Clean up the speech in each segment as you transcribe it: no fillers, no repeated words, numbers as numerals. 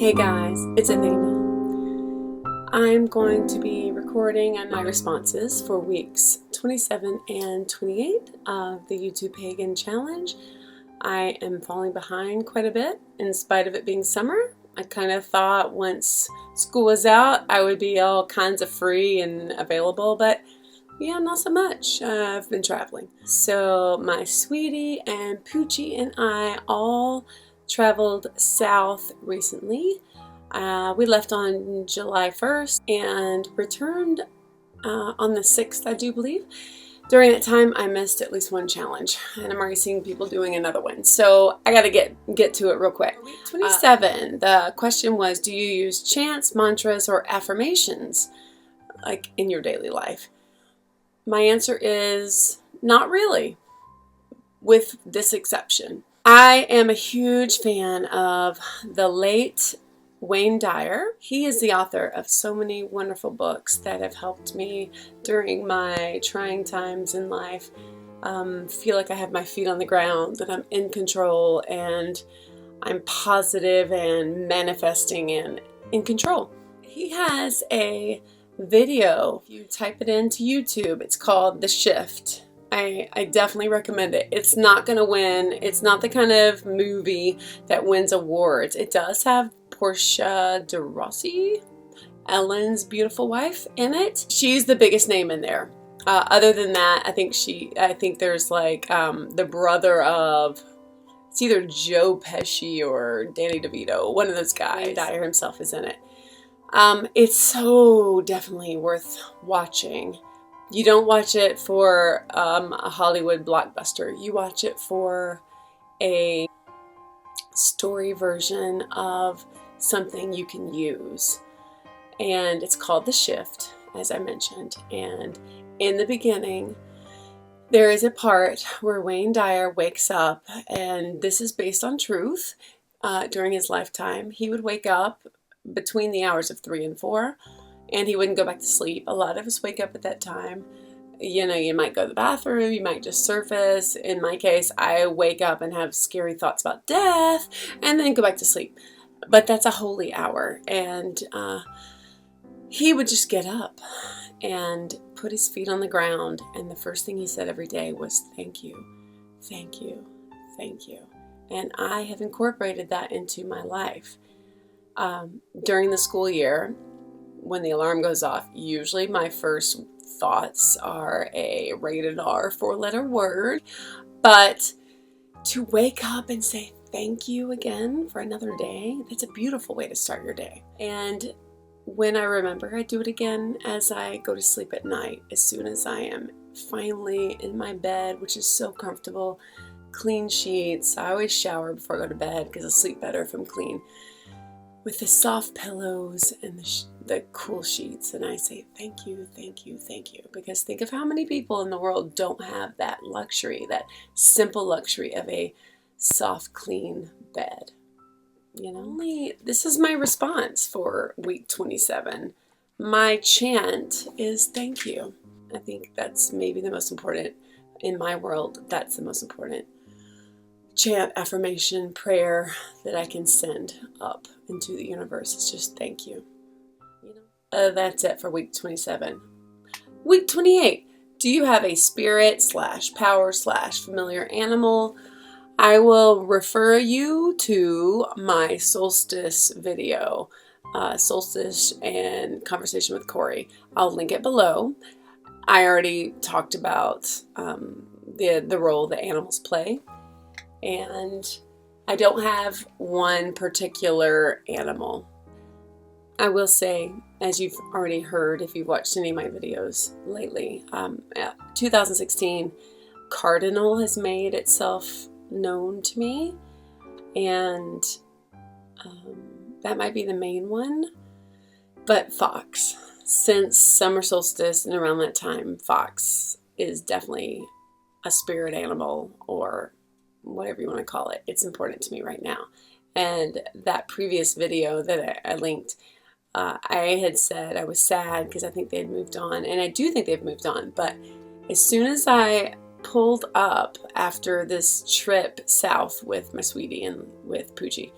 Hey guys, it's Elena. I'm going to be recording my responses for weeks 27 and 28 of the YouTube Pagan challenge. I am falling behind quite a bit in spite of it being summer. I kind of thought once school was out I would be all kinds of free and available, but yeah, not so much. I've been traveling. So my sweetie and Poochie and I all traveled south recently. We left on July 1st and returned on the 6th, I do believe. During that time, I missed at least one challenge, and I'm already seeing people doing another one. So I gotta get to it real quick. Week 27, the question was, do you use chants, mantras, or affirmations like in your daily life? My answer is not really, with this exception. I am a huge fan of the late Wayne Dyer. He is the author of so many wonderful books that have helped me during my trying times in life feel like I have my feet on the ground, that I'm in control, and I'm positive and manifesting and in control. He has a video. If you type it into YouTube, it's called The Shift. I definitely recommend it. It's not going to win. It's not the kind of movie that wins awards. It does have Portia de Rossi, Ellen's beautiful wife, in it. She's the biggest name in there. Other than that, I think there's like the brother of, it's either Joe Pesci or Danny DeVito, one of those guys. Dyer himself is in it. It's so definitely worth watching. You don't watch it for a Hollywood blockbuster. You watch it for a story version of something you can use. And it's called The Shift, as I mentioned. And in the beginning, there is a part where Wayne Dyer wakes up, and this is based on truth. During his lifetime, he would wake up between the hours of 3 and 4, and he wouldn't go back to sleep. A lot of us wake up at that time. You know, you might go to the bathroom, you might just surface. In my case, I wake up and have scary thoughts about death and then go back to sleep. But that's a holy hour. And he would just get up and put his feet on the ground. And the first thing he said every day was, thank you, thank you, thank you. And I have incorporated that into my life. During the school year, when the alarm goes off, usually my first thoughts are a rated R 4-letter word, but to wake up and say thank you again for another day, that's a beautiful way to start your day. And when I remember, I do it again as I go to sleep at night. As soon as I am finally in my bed, which is so comfortable, clean sheets. I always shower before I go to bed because I sleep better if I'm clean, with the soft pillows and the cool sheets, and I say thank you, thank you, thank you. Because think of how many people in the world don't have that luxury, that simple luxury of a soft, clean bed. You know, this is my response for week 27. My chant is thank you. I think that's maybe the most important in my world. That's the most important chant, affirmation, prayer that I can send up into the universe. It's just thank you. You know, that's it for week 27. Week 28. Do you have a spirit / power / familiar animal? I will refer you to my solstice video, solstice and conversation with Corey. I'll link it below. I already talked about the role that animals play. And I don't have one particular animal. I will say, as you've already heard if you've watched any of my videos lately, 2016, cardinal has made itself known to me. And that might be the main one. But fox. Since summer solstice and around that time, fox is definitely a spirit animal, or whatever you want to call it. It's important to me right now. And that previous video that I linked, I had said I was sad because I think they had moved on, and I do think they've moved on. But as soon as I pulled up after this trip south with my sweetie and with Poochie,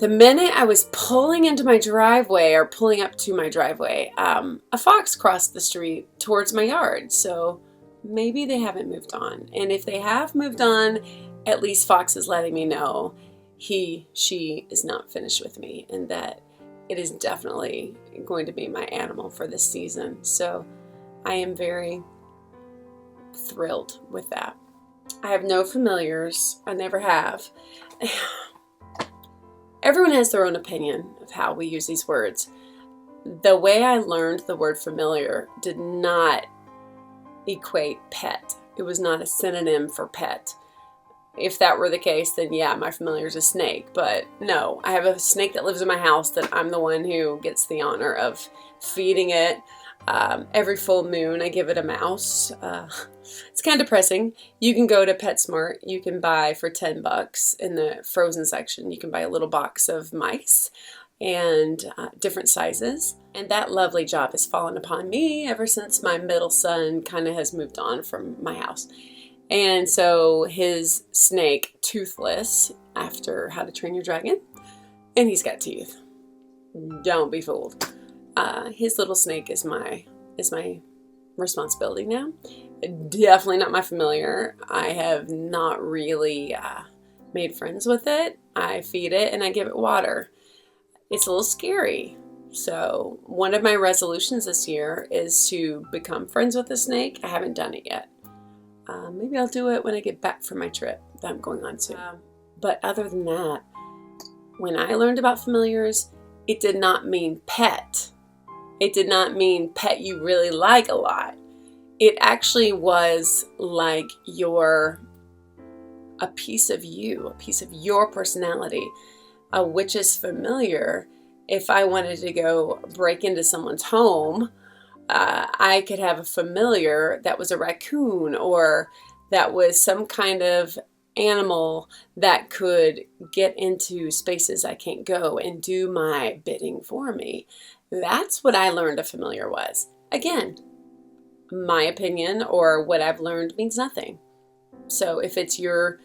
The minute I was pulling into my driveway or pulling up to my driveway, a fox crossed the street towards my yard. So maybe they haven't moved on. And if they have moved on, at least Fox is letting me know she is not finished with me, and that it is definitely going to be my animal for this season. So I am very thrilled with that. I have no familiars. I never have. Everyone has their own opinion of how we use these words. The way I learned the word familiar did not equate pet. It was not a synonym for pet. If that were the case, then yeah, my familiar is a snake. But no, I have a snake that lives in my house that I'm the one who gets the honor of feeding it. Every full moon, I give it a mouse. It's kind of depressing. You can go to PetSmart. You can buy for $10 in the frozen section. You can buy a little box of mice and different sizes. And that lovely job has fallen upon me ever since my middle son kind of has moved on from my house. And so his snake, Toothless, after How to Train Your Dragon, and he's got teeth. Don't be fooled. His little snake is my responsibility now. Definitely not my familiar. I have not really made friends with it. I feed it and I give it water. It's a little scary. So one of my resolutions this year is to become friends with the snake. I haven't done it yet. Maybe I'll do it when I get back from my trip that I'm going on soon. But other than that, when I learned about familiars, it did not mean pet. It did not mean pet you really like a lot. It actually was like a piece of you, a piece of your personality, which is familiar. If I wanted to go break into someone's home, I could have a familiar that was a raccoon, or that was some kind of animal that could get into spaces I can't go and do my bidding for me. That's what I learned a familiar was. Again, my opinion or what I've learned means nothing. So if it's your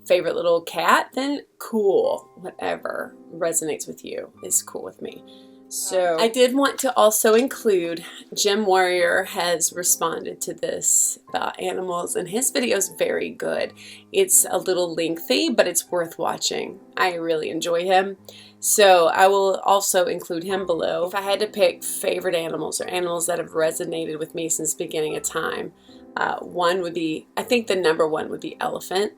favorite little cat, then cool. Whatever resonates with you is cool with me. So I did want to also include, Jim Warrior has responded to this about animals, and his video is very good. It's a little lengthy, but it's worth watching. I really enjoy him. So I will also include him below. If I had to pick favorite animals or animals that have resonated with me since the beginning of time, one would be, I think the number one would be elephant.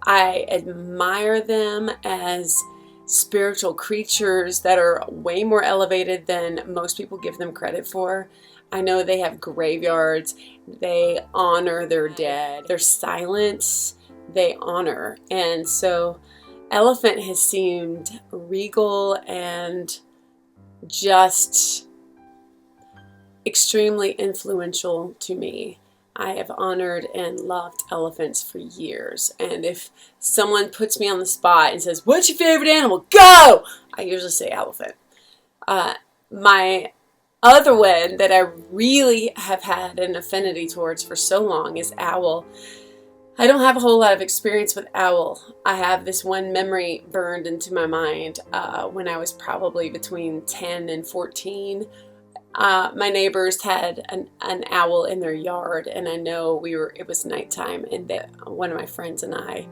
I admire them as spiritual creatures that are way more elevated than most people give them credit for. I know they have graveyards. They honor their dead. Their silence, they honor. And so elephant has seemed regal and just extremely influential to me. I have honored and loved elephants for years. And if someone puts me on the spot and says, "What's your favorite animal? Go!" I usually say elephant. My other one that I really have had an affinity towards for so long is owl. I don't have a whole lot of experience with owl. I have this one memory burned into my mind when I was probably between 10 and 14. My neighbors had an owl in their yard, and I know it was nighttime, and one of my friends and I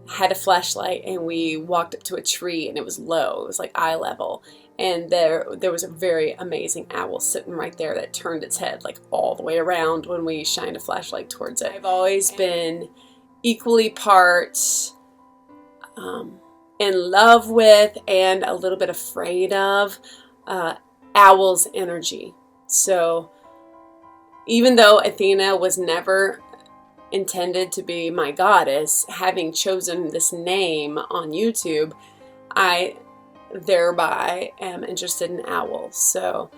had a flashlight, and we walked up to a tree, and it was low. It was like eye level, and there was a very amazing owl sitting right there that turned its head like all the way around when we shined a flashlight towards it. I've always been equally parts in love with and a little bit afraid of owl's energy. So even though Athena was never intended to be my goddess, having chosen this name on YouTube, I thereby am interested in owls. So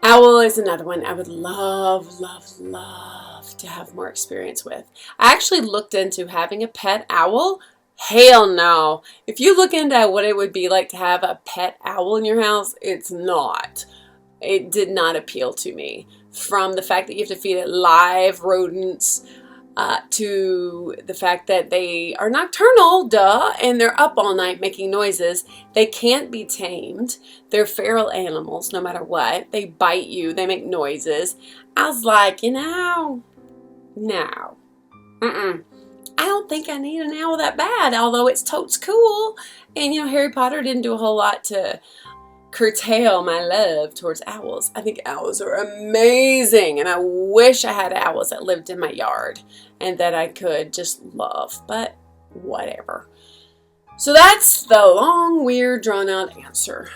owl is another one I would love, love, love to have more experience with. I actually looked into having a pet owl. Hell no. If you look into what it would be like to have a pet owl in your house, it's not. It did not appeal to me. From the fact that you have to feed it live rodents, to the fact that they are nocturnal, duh, and they're up all night making noises. They can't be tamed. They're feral animals no matter what. They bite you. They make noises. I was like, no. I don't think I need an owl that bad, although it's totes cool. And, Harry Potter didn't do a whole lot to curtail my love towards owls. I think owls are amazing, and I wish I had owls that lived in my yard and that I could just love, but whatever. So that's the long, weird, drawn-out answer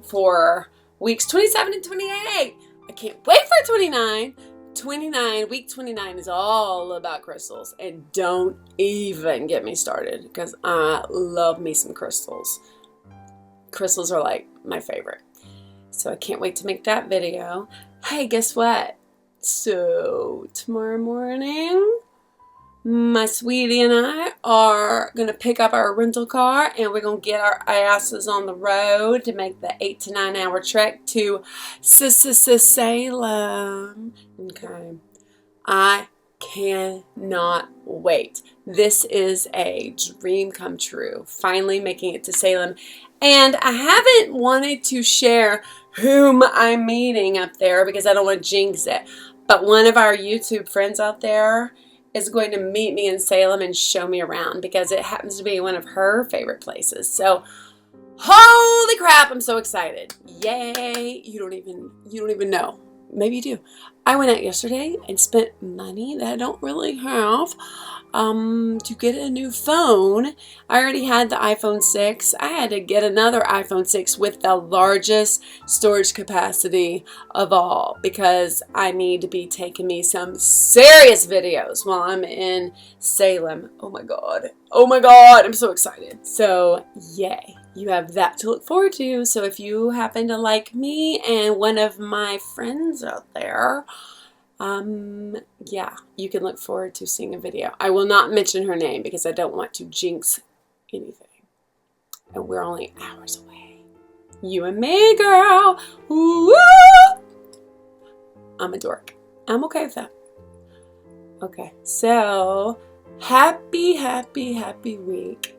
for weeks 27 and 28. I can't wait for 29. Week 29 is all about crystals, and don't even get me started because I love me some crystals. Crystals are like my favorite. So I can't wait to make that video. Hey, guess what? So tomorrow morning, my sweetie and I are going to pick up our rental car and we're going to get our asses on the road to make the 8 to 9 hour trek to Salem. Okay. I cannot wait. This is a dream come true. Finally making it to Salem. And I haven't wanted to share whom I'm meeting up there because I don't want to jinx it. But one of our YouTube friends out there is going to meet me in Salem and show me around because it happens to be one of her favorite places. So, holy crap, I'm so excited. Yay. You don't even know. Maybe you do. I went out yesterday and spent money that I don't really have to get a new phone. I already had the iPhone 6. I had to get another iPhone 6 with the largest storage capacity of all because I need to be taking me some serious videos while I'm in Salem. Oh my God. I'm so excited. So yay. You have that to look forward to. So if you happen to like me and one of my friends out there, yeah, you can look forward to seeing a video. I will not mention her name because I don't want to jinx anything. And we're only hours away. You and me, girl. Woo! I'm a dork. I'm okay with that. Okay, so happy week.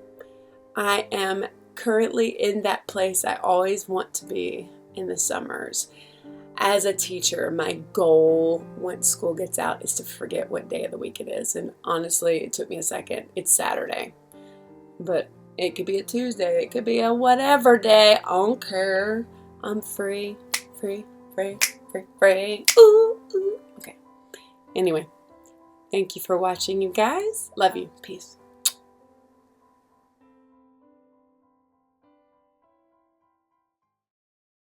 I am currently in that place I always want to be in the summers. As a teacher, my goal once school gets out is to forget what day of the week it is. And honestly, it took me a second. It's Saturday. But it could be a Tuesday. It could be a whatever day. I don't care. I'm free. Free. Ooh. Okay. Anyway, thank you for watching, you guys. Love you. Peace.